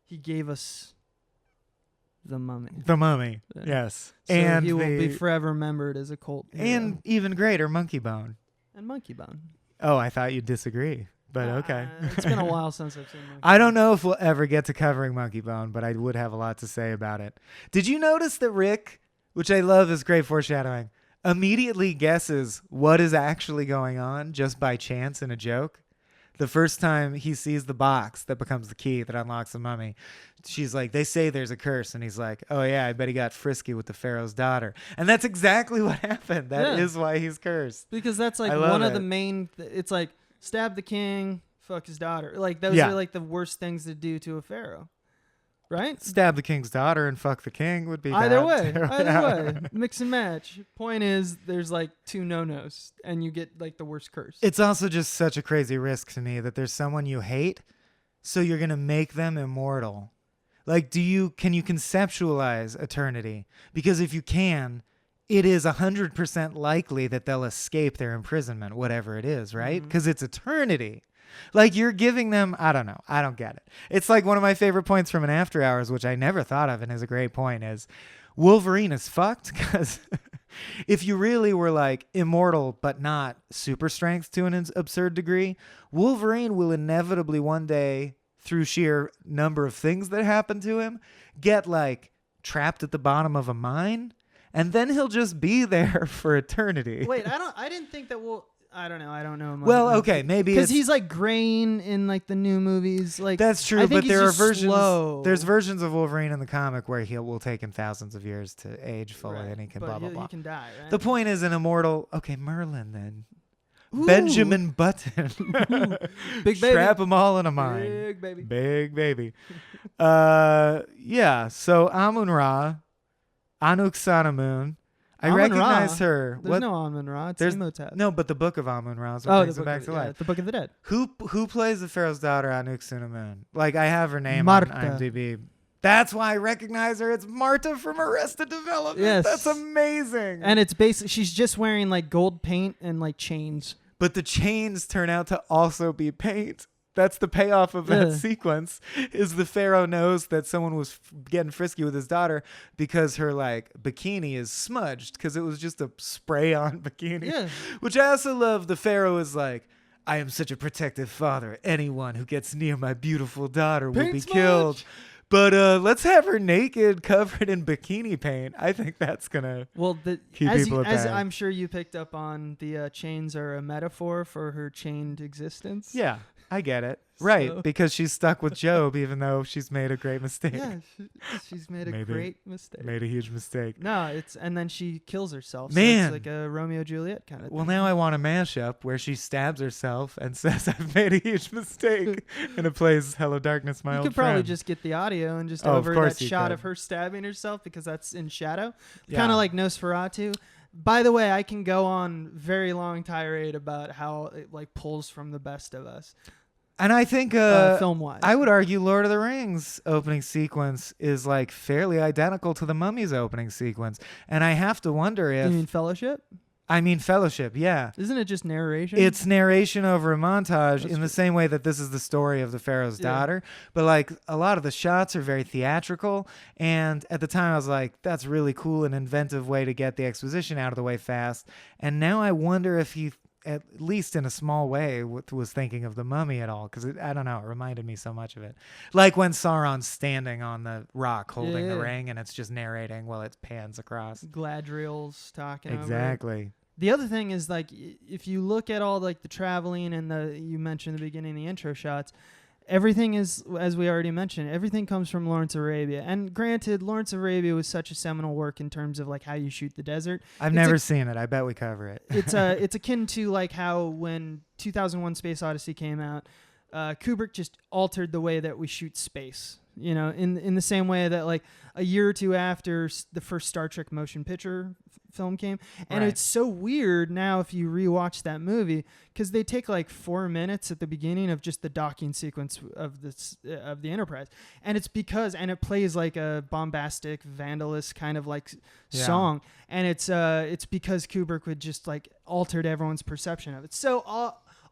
he gave us The Mummy. The Mummy, Yeah. yes. So and he will be forever remembered as a cult hero. and even greater, Monkey Bone. And Monkey Bone. Oh, I thought you'd disagree, but okay. It's been a while since I've seen Monkey I don't know if we'll ever get to covering Monkey Bone, but I would have a lot to say about it. Did you notice that Rick, which I love is great foreshadowing, immediately guesses what is actually going on just by chance in a joke? The first time he sees the box that becomes the key that unlocks the mummy, she's like, they say there's a curse. And he's like, oh, yeah, I bet he got frisky with the Pharaoh's daughter. And that's exactly what happened. That is why he's cursed. Because that's like I love one of it. the main. It's like stab the king, fuck his daughter. Like those Yeah. are like the worst things to do to a pharaoh, right? Stab the king's daughter and fuck the king would be Either bad, way, too. either Yeah. way, mix and match. Point is, there's like two no-nos, and you get like the worst curse. It's also just such a crazy risk to me that there's someone you hate, so you're gonna make them immortal. Like, can you conceptualize eternity? Because if you can, it is 100% likely that they'll escape their imprisonment, whatever it is, right? Because it's eternity. Like, you're giving them, I don't know. I don't get it. It's like one of my favorite points from an After Hours, which I never thought of and is a great point, is Wolverine is fucked because if you really were like immortal but not super strength to an absurd degree, Wolverine will inevitably one day, through sheer number of things that happen to him, get like trapped at the bottom of a mine, and then he'll just be there for eternity. Wait, I didn't think that. I don't know. Well, okay, maybe because it's, he's like graying in like the new movies. Like that's true, I think but he's there are just versions. slow. There's versions of Wolverine in the comic where will take him thousands of years to age fully, Right, and he can but blah blah blah. He can die. Right? The point is an immortal. Okay, Merlin then. Ooh. Benjamin Button. Big baby. Strap them all in a mine. Big baby. Big baby. Yeah. So Amun Ra, Anuk Sanamun. I Amun-Ra. recognize her. There's no Amun-Ra. It's Imhotep. No, but the Book of Amun-Ra is what Oh, brings him back to life. the Book of the Dead. Who plays the Pharaoh's daughter on Uxuna-Moon? Like, I have her name Marta. on IMDb. That's why I recognize her. It's Marta from Arrested Development. Yes. That's amazing. And it's basically she's just wearing like gold paint and like chains. But the chains turn out to also be paint. That's the payoff of that Yeah. sequence, is the Pharaoh knows that someone was getting frisky with his daughter because her like bikini is smudged because it was just a spray on bikini. Yeah. Which I also love. The Pharaoh is like, I am such a protective father. Anyone who gets near my beautiful daughter will Paint be smudge. killed. But let's have her naked, covered in bikini paint. I think that's gonna Well, keep people at as bay. I'm sure you picked up on, the chains are a metaphor for her chained existence. Yeah, I get it. Right, So- because she's stuck with Job even though she's made a great mistake. Yeah, she's made a Maybe. great mistake. Made a huge mistake. No, and then she kills herself. So Man. it's like a Romeo Juliet kind of Well, thing. now I want a mashup where she stabs herself and says, I've made a huge mistake. And it plays Hello Darkness, my You old could probably friend. just get the audio and just Oh, of over course that you shot could. of her stabbing herself because that's in shadow. Yeah. Kind of like Nosferatu. By the way, I can go on very long tirade about how it like pulls from the best of us, And I think film-wise. I would argue Lord of the Rings opening sequence is like fairly identical to the Mummy's opening sequence. And I have to wonder You if mean Fellowship? I mean Fellowship, yeah. Isn't it just narration? It's narration over a montage That's in the true. same way that this is the story of the Pharaoh's Yeah. daughter. But like a lot of the shots are very theatrical. And at the time I was like, that's really cool, an inventive way to get the exposition out of the way fast. And now I wonder if he, at least in a small way, was thinking of the Mummy at all. Because I don't know, it reminded me so much of it. Like when Sauron's standing on the rock holding the Yeah. ring and it's just narrating while it pans across. Gladriel's talking over it. Exactly. The other thing is like if you look at all like the traveling and you mentioned in the beginning the intro shots, everything is, as we already mentioned, everything comes from Lawrence of Arabia. And granted, Lawrence of Arabia was such a seminal work in terms of like how you shoot the desert. I've It's never a- seen it. I bet we cover it. It's akin to like how when 2001: Space Odyssey came out, Kubrick just altered the way that we shoot space. You know, in the same way that like a year or two after the first Star Trek motion picture film came, and Right. it's so weird now if you rewatch that movie because they take like 4 minutes at the beginning of just the docking sequence of the Enterprise, and it's because it plays like a bombastic, vandalous kind of like Yeah. song, and it's because Kubrick would just like altered everyone's perception of it. So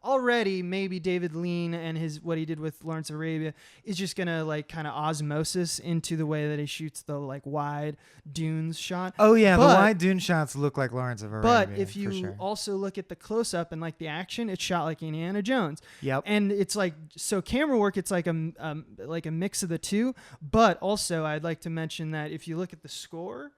already maybe David Lean and what he did with Lawrence of Arabia is just gonna like kind of osmosis into the way that he shoots the like wide dunes shot. Oh yeah, But- the wide dune shots look like Lawrence of Arabia. But if for you sure. also look at the close up and like the action, it's shot like Indiana Jones. Yep. And it's like, so camera work, it's like a mix of the two. But also, I'd like to mention that if you look at the score,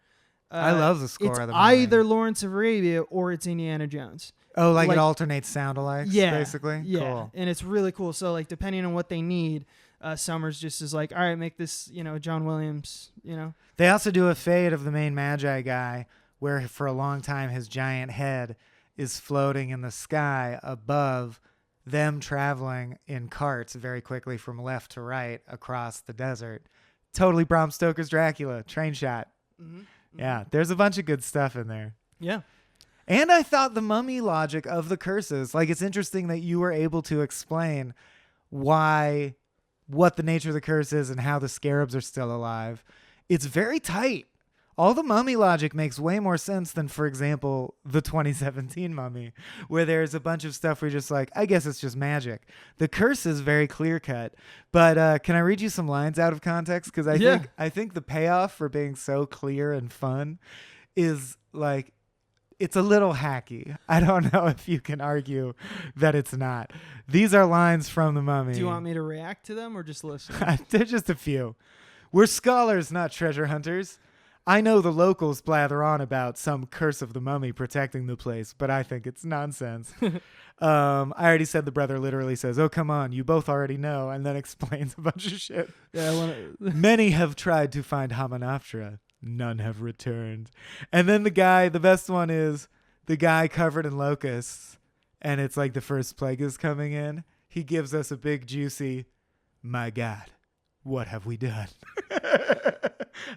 I love the score it's of the movie. either Lawrence of Arabia or it's Indiana Jones. Oh, like like- it alternates sound alikes, Yeah, basically? Yeah, Cool. and it's really cool. So like, depending on what they need, Summers just is like, all right, make this, John Williams, They also do a fade of the main Magi guy where for a long time his giant head is floating in the sky above them traveling in carts very quickly from left to right across the desert. Totally Bram Stoker's Dracula, train shot. Yeah, there's a bunch of good stuff in there. Yeah. And I thought the Mummy logic of the curses, like it's interesting that you were able to explain what the nature of the curse is and how the scarabs are still alive. It's very tight. All the Mummy logic makes way more sense than, for example, the 2017 Mummy, where there's a bunch of stuff where you're just like, I guess it's just magic. The curse is very clear cut. But can I read you some lines out of context? Because I think the payoff for being so clear and fun is like, it's a little hacky. I don't know if you can argue that it's not. These are lines from the Mummy. Do you want me to react to them or just listen? They're just a few. We're scholars, not treasure hunters. I know the locals blather on about some curse of the mummy protecting the place, but I think it's nonsense. I already said the brother literally says, oh, come on, you both already know, and then explains a bunch of shit. Yeah, Many have tried to find Hamunaptera. None have returned. And then the best one is the guy covered in locusts, and it's like the first plague is coming in. He gives us a big, juicy, my God, what have we done?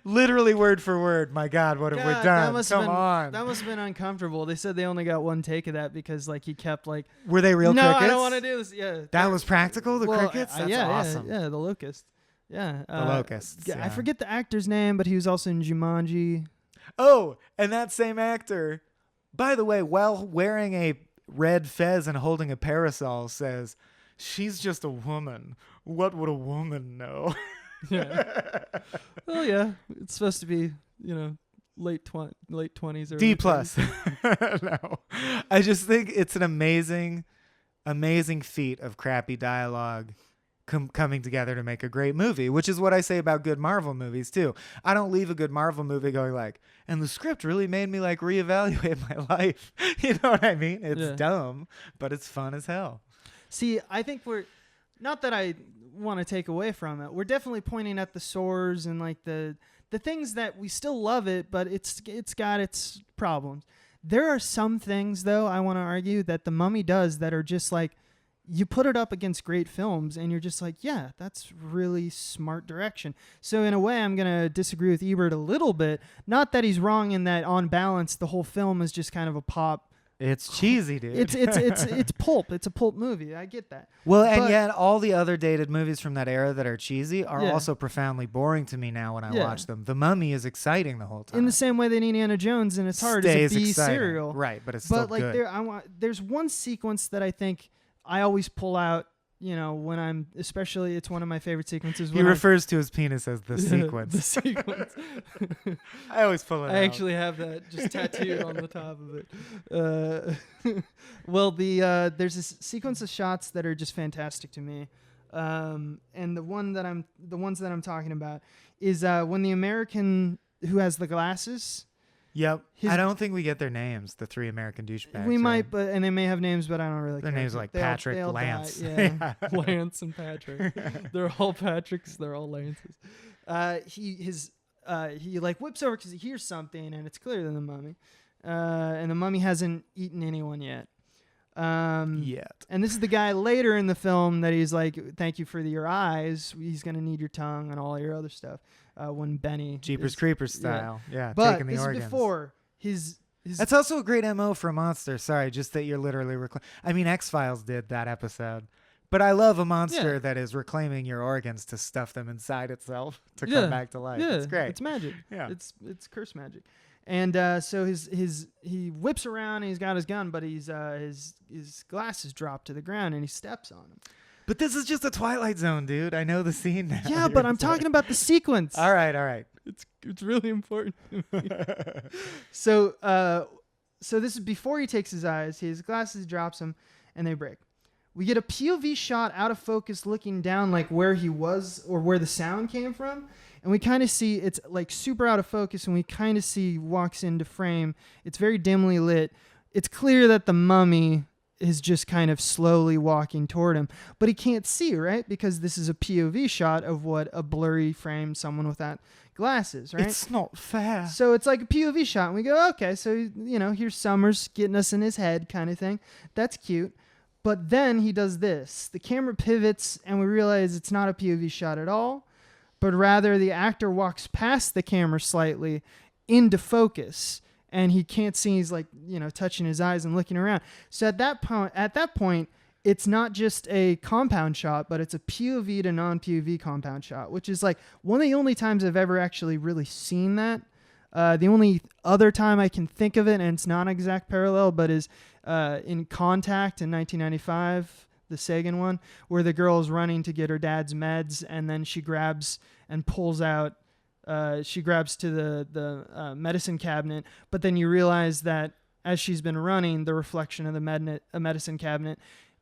Literally word for word. My God, what have we done? Come on. That must have been uncomfortable. They said they only got one take of that because like he kept like. Were they real crickets? No, I don't want to do this. Yeah. That was practical. The crickets. That's awesome. Yeah, the locust. Yeah. The locusts. I forget the actor's name, but he was also in Jumanji. Oh, and that same actor, by the way, while wearing a red fez and holding a parasol, says, "She's just a woman. What would a woman know?" Yeah. Well, yeah. It's supposed to be, late 20s or D+. No. I just think it's an amazing feat of crappy dialogue coming together to make a great movie, which is what I say about good Marvel movies too. I don't leave a good Marvel movie going like, and the script really made me like reevaluate my life. You know what I mean? It's dumb, but it's fun as hell. See, I think we're not that I want to take away from it. We're definitely pointing at the sores and like the things that we still love it, but it's got its problems. There are some things though I want to argue that The Mummy does that are just like, you put it up against great films and you're just like, yeah, that's really smart direction. So in a way, I'm going to disagree with Ebert a little bit. Not that he's wrong in that on balance, the whole film is just kind of a pop. It's cheesy, dude. It's pulp. It's a pulp movie. I get that. Well, and yet all the other dated movies from that era that are cheesy are also profoundly boring to me now when I watch them. The Mummy is exciting the whole time. In the same way that Indiana Jones and It's Hard is a B serial. Right, but it's still good. There's one sequence that I think I always pull out, when I'm, especially it's one of my favorite sequences. He refers to his penis as the sequence. The sequence. I always pull it out. I actually have that just tattooed on the top of it. Well, there's a sequence of shots that are just fantastic to me. And the ones that I'm talking about is when the American who has the glasses. Yep. I don't think we get their names, the three American douchebags. We might, and they may have names, but I don't really care. Their names are like Patrick, Lance. Yeah. Lance and Patrick. They're all Patricks. They're all Lances. He like whips over because he hears something, and it's clearer than the Mummy. And the Mummy hasn't eaten anyone yet. And this is the guy later in the film that he's like, "Thank you for your eyes. He's gonna need your tongue and all your other stuff." When Benny Jeepers Creepers style, but taking the organs. Is before his. That's also a great MO for a monster. Sorry, just that you're literally I mean, X-Files did that episode, but I love a monster that is reclaiming your organs to stuff them inside itself to come back to life. Yeah, it's great. It's magic. Yeah, it's curse magic. And so he whips around and he's got his gun, but his glasses drop to the ground and he steps on them. But this is just a Twilight Zone, dude. I know the scene now. Yeah, but I'm talking about the sequence. All right. It's really important to me. So this is before he takes his eyes. His glasses drops them, and they break. We get a POV shot out of focus looking down like where he was or where the sound came from. And we kind of see it's like super out of focus, and we kind of see walks into frame. It's very dimly lit. It's clear that the Mummy is just kind of slowly walking toward him, but he can't see, right? Because this is a POV shot of what a blurry frame someone without glasses, right? It's not fair. So it's like a POV shot, and we go, okay, so, here's Summers getting us in his head kind of thing. That's cute. But then he does this. The camera pivots, and we realize it's not a POV shot at all, but rather the actor walks past the camera slightly into focus. And he can't see. He's like, touching his eyes and looking around. So at that point, it's not just a compound shot, but it's a POV to non-POV compound shot, which is like one of the only times I've ever actually really seen that. The only other time I can think of it, and it's not an exact parallel, but is in Contact in 1995, the Sagan one, where the girl is running to get her dad's meds, and then she grabs and pulls out. She grabs to the medicine cabinet, but then you realize that as she's been running, the reflection of the medicine cabinet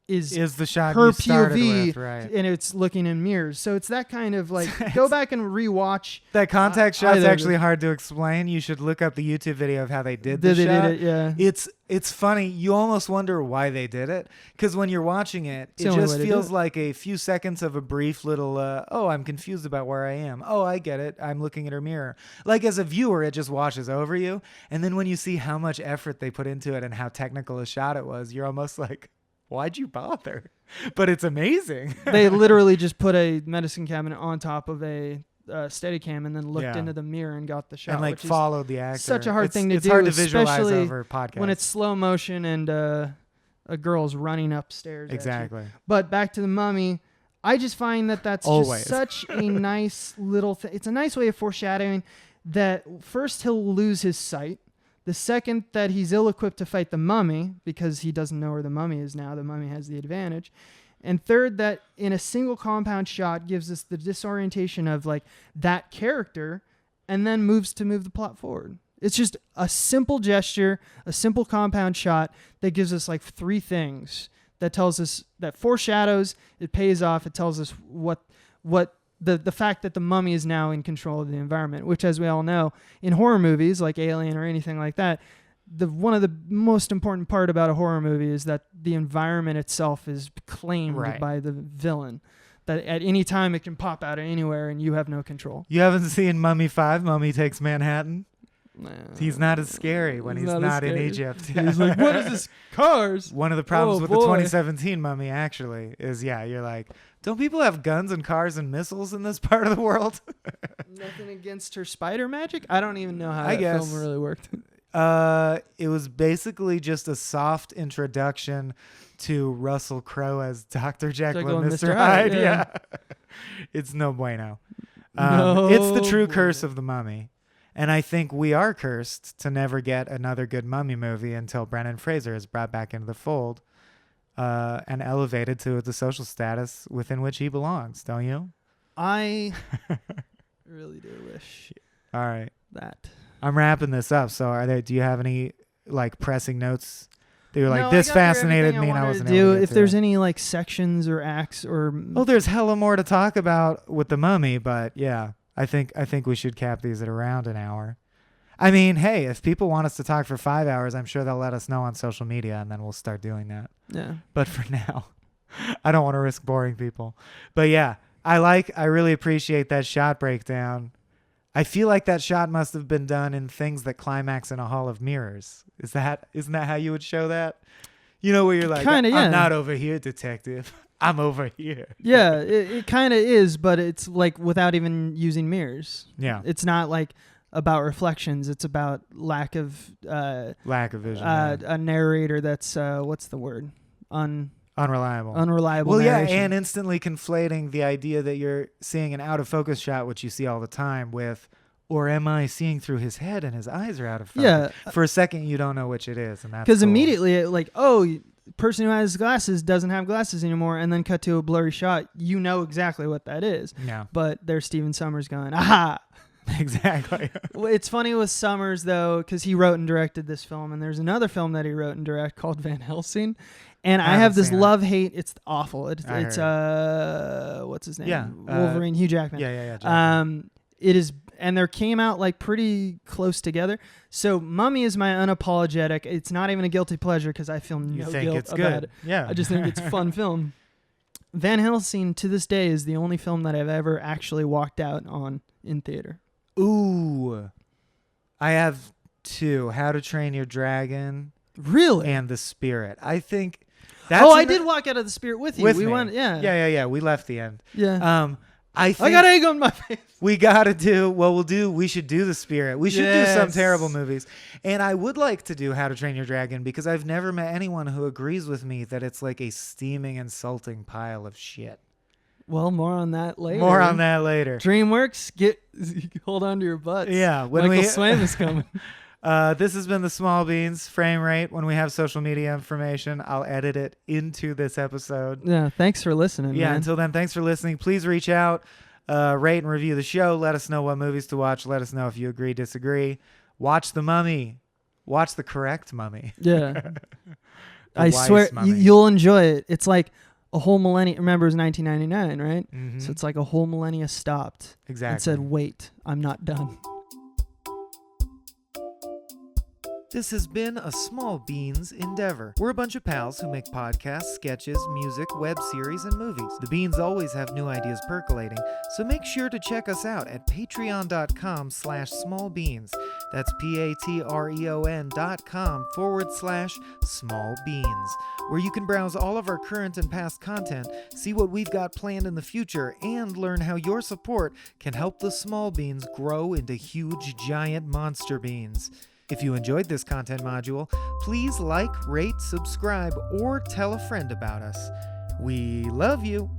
is the shot her you started POV, with, right? And it's looking in mirrors. So it's that kind of like, go back and rewatch. That contact shot's actually hard to explain. You should look up the YouTube video of how they did the shot. Did it, yeah. It's funny. You almost wonder why they did it, because when you're watching it, it just feels like a few seconds of a brief little, I'm confused about where I am. Oh, I get it. I'm looking at her mirror. Like as a viewer, it just washes over you. And then when you see how much effort they put into it and how technical a shot it was, you're almost like, why'd you bother? But it's amazing. They literally just put a medicine cabinet on top of a Steadicam and then looked into the mirror and got the shot. And like which followed the actor. Is such a hard thing to it's do. It's hard to visualize especially over podcast. when it's slow motion and a girl's running upstairs. Exactly. But back to the Mummy. I just find that that's Always. just such a nice little thing. It's a nice way of foreshadowing that first he'll lose his sight. The second that he's ill-equipped to fight the mummy, because he doesn't know where the mummy is now, the mummy has the advantage. And third, that in a single compound shot gives us the disorientation of like that character and then moves to move the plot forward. It's just a simple gesture, a simple compound shot that gives us like three things. That tells us, that foreshadows, it pays off, it tells us what the fact that the mummy is now in control of the environment, which, as we all know, in horror movies like Alien or anything like that, one of the most important part about a horror movie is that the environment itself is claimed by the villain. That at any time it can pop out of anywhere and you have no control. You haven't seen Mummy 5, Mummy Takes Manhattan? Nah, he's not as scary when he's not in Egypt. He's like, what is this? Cars? One of the problems with the 2017 Mummy, actually, is, you're like, don't people have guns and cars and missiles in this part of the world? Nothing against her spider magic? I don't even know how that film really worked. It was basically just a soft introduction to Russell Crowe as Dr. Jekyll and Mr. Hyde. Yeah. It's no bueno. It's the true curse of the Mummy. And I think we are cursed to never get another good Mummy movie until Brendan Fraser is brought back into the fold and elevated to the social status within which he belongs, don't you? I really do wish All right. that. I'm wrapping this up. So do you have any like pressing notes that you're like, No, this I got through fascinated me everything and I wasn't to able do. to get If to there's it. any like sections or acts or There's hella more to talk about with the Mummy, but yeah. I think we should cap these at around an hour. I mean, hey, if people want us to talk for 5 hours, I'm sure they'll let us know on social media, and then we'll start doing that. Yeah. But for now, I don't want to risk boring people. But yeah, I really appreciate that shot breakdown. I feel like that shot must have been done in things that climax in a hall of mirrors. Isn't that how you would show that? You know, where you're like, Kinda, yeah. I'm not over here, detective. I'm over here. Yeah, it kind of is, but it's like without even using mirrors. Yeah. It's not like about reflections. It's about lack of vision. A narrator that's what's the word? Unreliable. Unreliable. Well, narration. yeah, and instantly conflating the idea that you're seeing an out of focus shot, which you see all the time, with, or am I seeing through his head and his eyes are out of focus? Yeah. For a second, you don't know which it is, and that's because cool. immediately, like, person who has glasses doesn't have glasses anymore, and then cut to a blurry shot. You know exactly what that is. Yeah. But there's Steven Sommers going, aha. Exactly. Well, it's funny with Sommers though, because he wrote and directed this film, and there's another film that he wrote and directed called Van Helsing, and I have this love-hate. It's awful. It's what's his name? Yeah, Wolverine, Hugh Jackman. Yeah. Jackman. It is, and they came out like pretty close together. So Mummy is my unapologetic. It's not even a guilty pleasure because I feel no guilt about it. Yeah. I just think it's a fun film. Van Helsing to this day is the only film that I've ever actually walked out on in theater. Ooh. I have two: How to Train Your Dragon. Really? And The Spirit. I think that's I did walk out of The Spirit with you. With we me. went, yeah. Yeah. We left the end. Yeah. I got egg on my face. We should do The Spirit. We should do some terrible movies. And I would like to do How to Train Your Dragon because I've never met anyone who agrees with me that it's like a steaming, insulting pile of shit. Well, more on that later. DreamWorks, hold on to your butts. Yeah. Michael Swaim is coming. This has been the Small Beans Frame Rate. When we have social media information, I'll edit it into this episode. Yeah, thanks for listening, man. Until then, thanks for listening. Please reach out, rate and review the show. Let us know what movies to watch. Let us know if you agree, disagree. Watch The Mummy. Watch the correct Mummy. Yeah. I swear, you'll enjoy it. It's like a whole millennia. Remember, it was 1999, right? Mm-hmm. So it's like a whole millennia stopped. Exactly. And said, wait, I'm not done. This has been a Small Beans endeavor. We're a bunch of pals who make podcasts, sketches, music, web series, and movies. The beans always have new ideas percolating, so make sure to check us out at patreon.com/smallbeans. That's patreon.com/smallbeans, where you can browse all of our current and past content, see what we've got planned in the future, and learn how your support can help the small beans grow into huge, giant monster beans. If you enjoyed this content module, please like, rate, subscribe, or tell a friend about us. We love you!